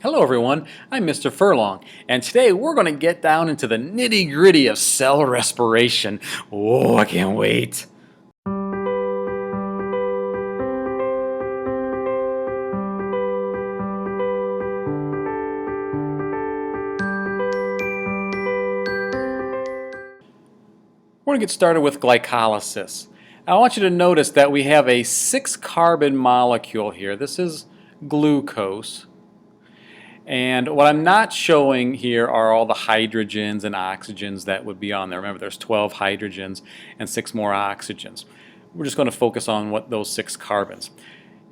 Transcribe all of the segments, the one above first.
Hello everyone, I'm Mr. Furlong, and today we're going to get down into the nitty-gritty of cell respiration. Oh, I can't wait. We're going to get started with glycolysis. I want you to notice that we have a 6-carbon molecule here. This is glucose. And what I'm not showing here are all the hydrogens and oxygens that would be on there. Remember, there's 12 hydrogens and 6 more oxygens. We're just going to focus on what those 6 carbons.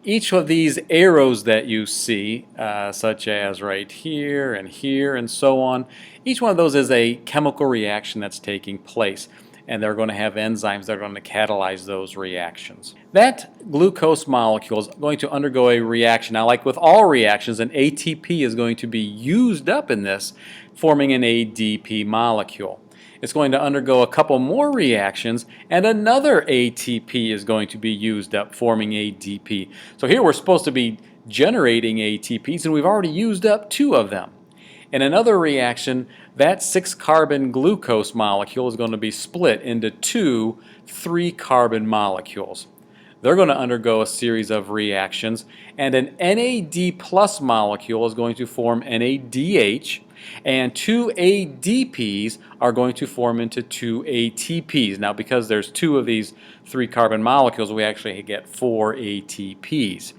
Each of these arrows that you see, such as right here and so on, each one of those is a chemical reaction that's taking place. And they're going to have enzymes that are going to catalyze those reactions. That glucose molecule is going to undergo a reaction. Now, like with all reactions, an ATP is going to be used up in this, forming an ADP molecule. It's going to undergo a couple more reactions, and another ATP is going to be used up, forming ADP. So here we're supposed to be generating ATPs, and we've already used up 2 of them. In another reaction, that 6-carbon glucose molecule is going to be split into 2 3-carbon molecules. They're going to undergo a series of reactions, and an NAD plus molecule is going to form NADH, and 2 ADPs are going to form into 2 ATPs. Now, because there's 2 of these 3-carbon molecules, we actually get 4 ATPs.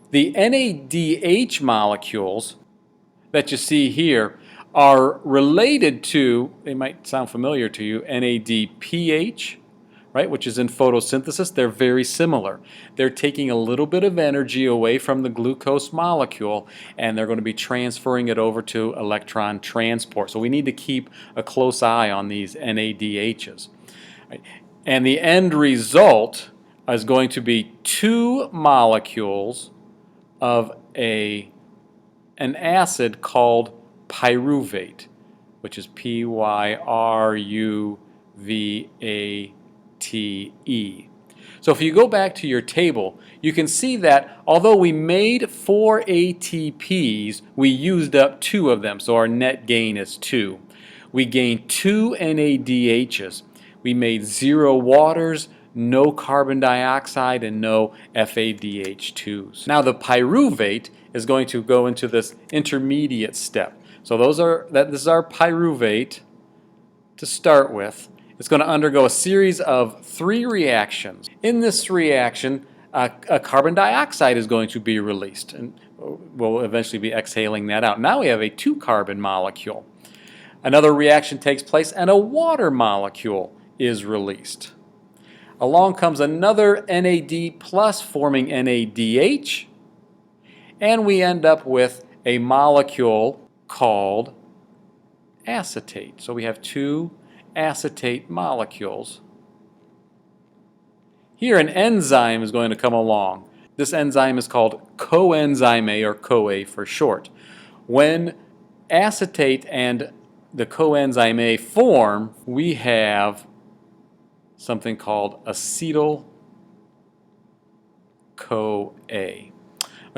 The NADH molecules that you see here are related to, they might sound familiar to you, NADPH, right, which is in photosynthesis. They're very similar. They're taking a little bit of energy away from the glucose molecule, and they're going to be transferring it over to electron transport. So we need to keep a close eye on these NADHs. Right? And the end result is going to be 2 molecules of an acid called pyruvate, which is Pyruvate. So if you go back to your table, you can see that although we made 4 ATPs, we used up 2 of them, so our net gain is 2. We gained 2 NADHs. We made 0 waters, no carbon dioxide, and no FADH2s. Now the pyruvate is going to go into this intermediate step. So this is our pyruvate to start with. It's going to undergo a series of 3 reactions. In this reaction, a carbon dioxide is going to be released, and we'll eventually be exhaling that out. Now we have a 2-carbon molecule. Another reaction takes place, and a water molecule is released. Along comes another NAD plus forming NADH, and we end up with a molecule called acetate. So we have 2 acetate molecules. Here an enzyme is going to come along. This enzyme is called coenzyme A, or CoA for short. When acetate and the coenzyme A form, we have something called acetyl-CoA.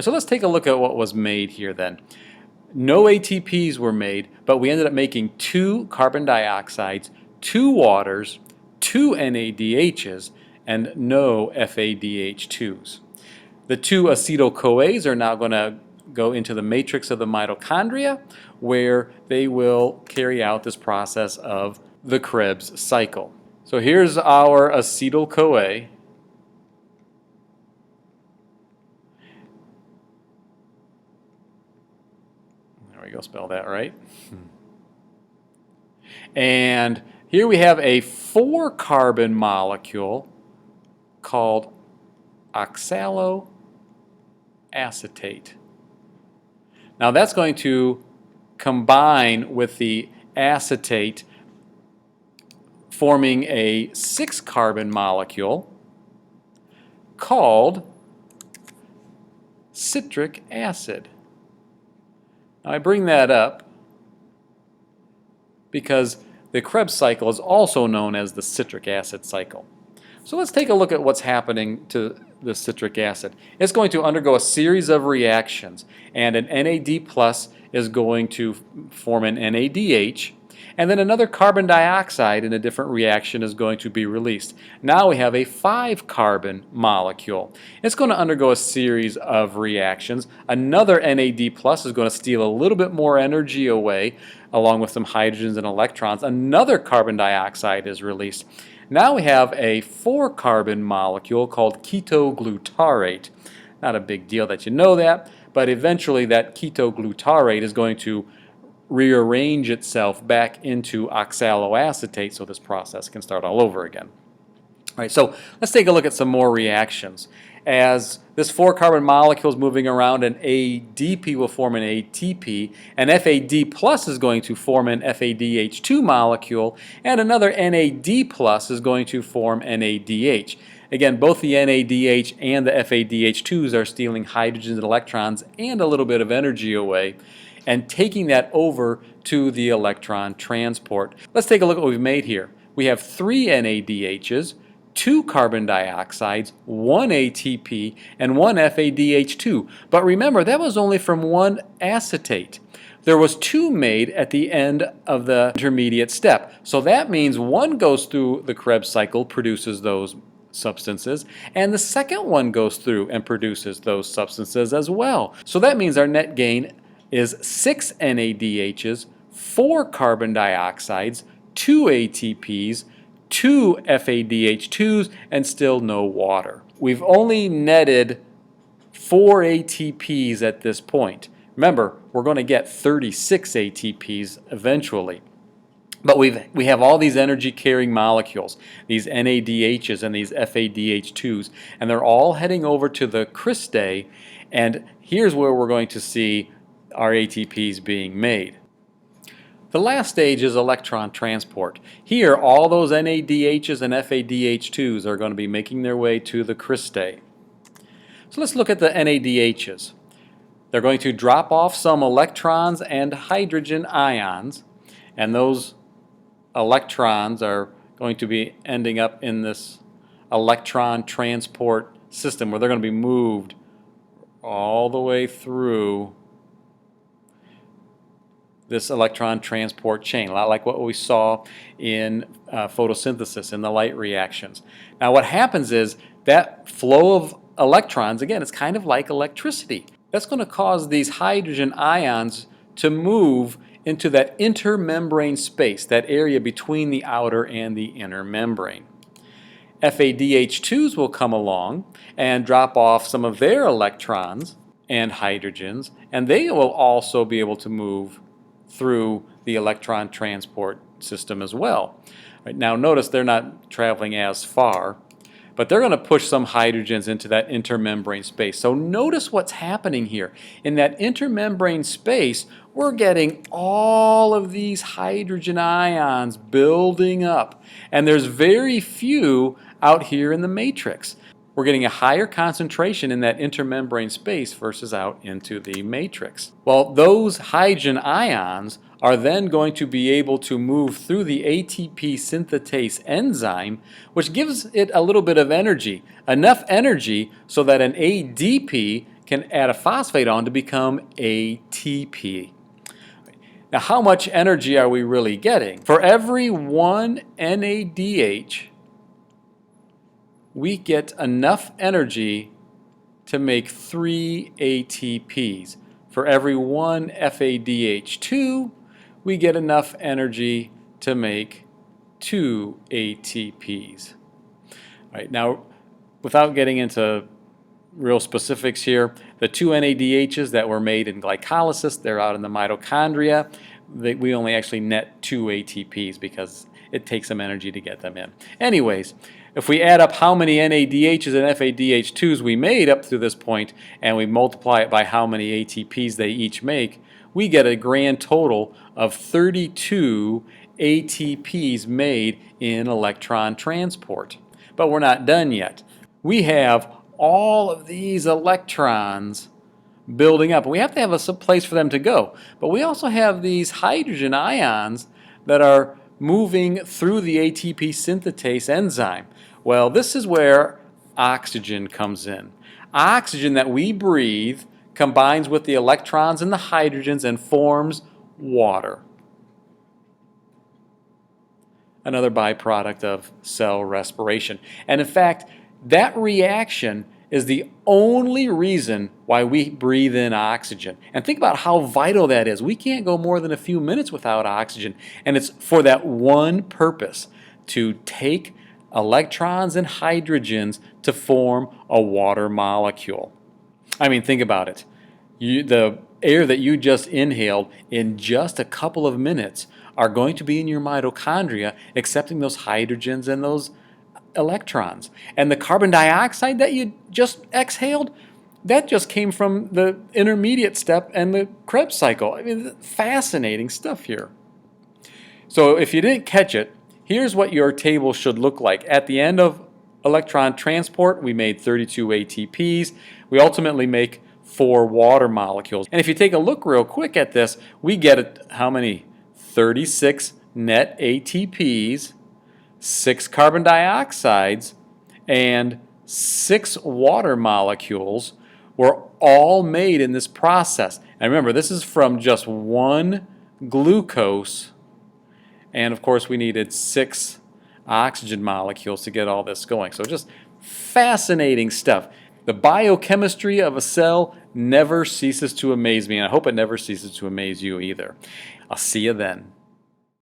So let's take a look at what was made here then. No ATPs were made, but we ended up making 2 carbon dioxides, 2 waters, 2 NADHs, and no FADH2s. The 2 acetyl-CoAs are now going to go into the matrix of the mitochondria, where they will carry out this process of the Krebs cycle. So here's our acetyl-CoA. There we go, spell that right. And here we have a 4-carbon molecule called oxaloacetate. Now that's going to combine with the acetate, forming a 6-carbon molecule called citric acid. Now I bring that up because the Krebs cycle is also known as the citric acid cycle. So let's take a look at what's happening to the citric acid. It's going to undergo a series of reactions, and an NAD plus is going to form an NADH, and then another carbon dioxide in a different reaction is going to be released. Now we have a 5-carbon molecule. It's going to undergo a series of reactions. Another NAD plus is going to steal a little bit more energy away, along with some hydrogens and electrons. Another carbon dioxide is released. Now we have a 4-carbon molecule called ketoglutarate. Not a big deal that you know that, but eventually that ketoglutarate is going to rearrange itself back into oxaloacetate so this process can start all over again. All right, so let's take a look at some more reactions. As this 4-carbon molecule is moving around, an ADP will form an ATP, and FAD plus is going to form an FADH2 molecule, and another NAD plus is going to form NADH. Again, both the NADH and the FADH2s are stealing hydrogens and electrons and a little bit of energy away, and taking that over to the electron transport. Let's take a look at what we've made here. We have 3 NADHs, 2 carbon dioxides, 1 ATP, and 1 FADH2. But remember, that was only from 1 acetate. There was 2 made at the end of the intermediate step. So that means 1 goes through the Krebs cycle, produces those substances, and the second one goes through and produces those substances as well. So that means our net gain is 6 NADHs, 4 carbon dioxides, 2 ATPs, 2 FADH2s, and still no water. We've only netted 4 ATPs at this point. Remember, we're going to get 36 ATPs eventually. But we have all these energy-carrying molecules, these NADHs and these FADH2s, and they're all heading over to the cristae, and here's where we're going to see our ATPs being made. The last stage is electron transport. Here, all those NADHs and FADH2s are going to be making their way to the cristae. So let's look at the NADHs. They're going to drop off some electrons and hydrogen ions, and those electrons are going to be ending up in this electron transport system where they're going to be moved all the way through this electron transport chain, a lot like what we saw in photosynthesis in the light reactions. Now what happens is that flow of electrons, again, it's kind of like electricity. That's going to cause these hydrogen ions to move into that intermembrane space, that area between the outer and the inner membrane. FADH2s will come along and drop off some of their electrons and hydrogens, and they will also be able to move through the electron transport system as well. Right, now notice they're not traveling as far, but they're going to push some hydrogens into that intermembrane space. So notice what's happening here. In that intermembrane space, we're getting all of these hydrogen ions building up, and there's very few out here in the matrix. We're getting a higher concentration in that intermembrane space versus out into the matrix. Well, those hydrogen ions are then going to be able to move through the ATP synthetase enzyme, which gives it a little bit of energy, enough energy so that an ADP can add a phosphate on to become ATP. Now, how much energy are we really getting? For every 1 NADH, we get enough energy to make 3 ATPs. For every 1 FADH2, we get enough energy to make 2 ATPs. All right, now, without getting into real specifics here, the 2 NADHs that were made in glycolysis, they're out in the mitochondria. We only actually net 2 ATPs because it takes some energy to get them in. Anyways, if we add up how many NADHs and FADH2s we made up to this point, and we multiply it by how many ATPs they each make, we get a grand total of 32 ATPs made in electron transport. But we're not done yet. We have all of these electrons building up. We have to have a place for them to go. But we also have these hydrogen ions that are moving through the ATP synthetase enzyme. Well, this is where oxygen comes in. Oxygen that we breathe combines with the electrons and the hydrogens and forms water. Another byproduct of cell respiration. And in fact, that reaction is the only reason why we breathe in oxygen. And think about how vital that is. We can't go more than a few minutes without oxygen. And it's for that one purpose, to take electrons and hydrogens to form a water molecule. I mean, think about it. The air that you just inhaled in just a couple of minutes are going to be in your mitochondria accepting those hydrogens and those electrons. And the carbon dioxide that you just exhaled, that just came from the intermediate step and the Krebs cycle. I mean, fascinating stuff here. So if you didn't catch it, here's what your table should look like. At the end of electron transport, we made 32 ATPs. We ultimately make 4 water molecules. And if you take a look real quick at this, we get how many? 36 net ATPs, 6 carbon dioxides, and 6 water molecules were all made in this process. And remember, this is from just 1 glucose, and of course we needed 6 oxygen molecules to get all this going. So just fascinating stuff. The biochemistry of a cell never ceases to amaze me, and I hope it never ceases to amaze you either. I'll see you then.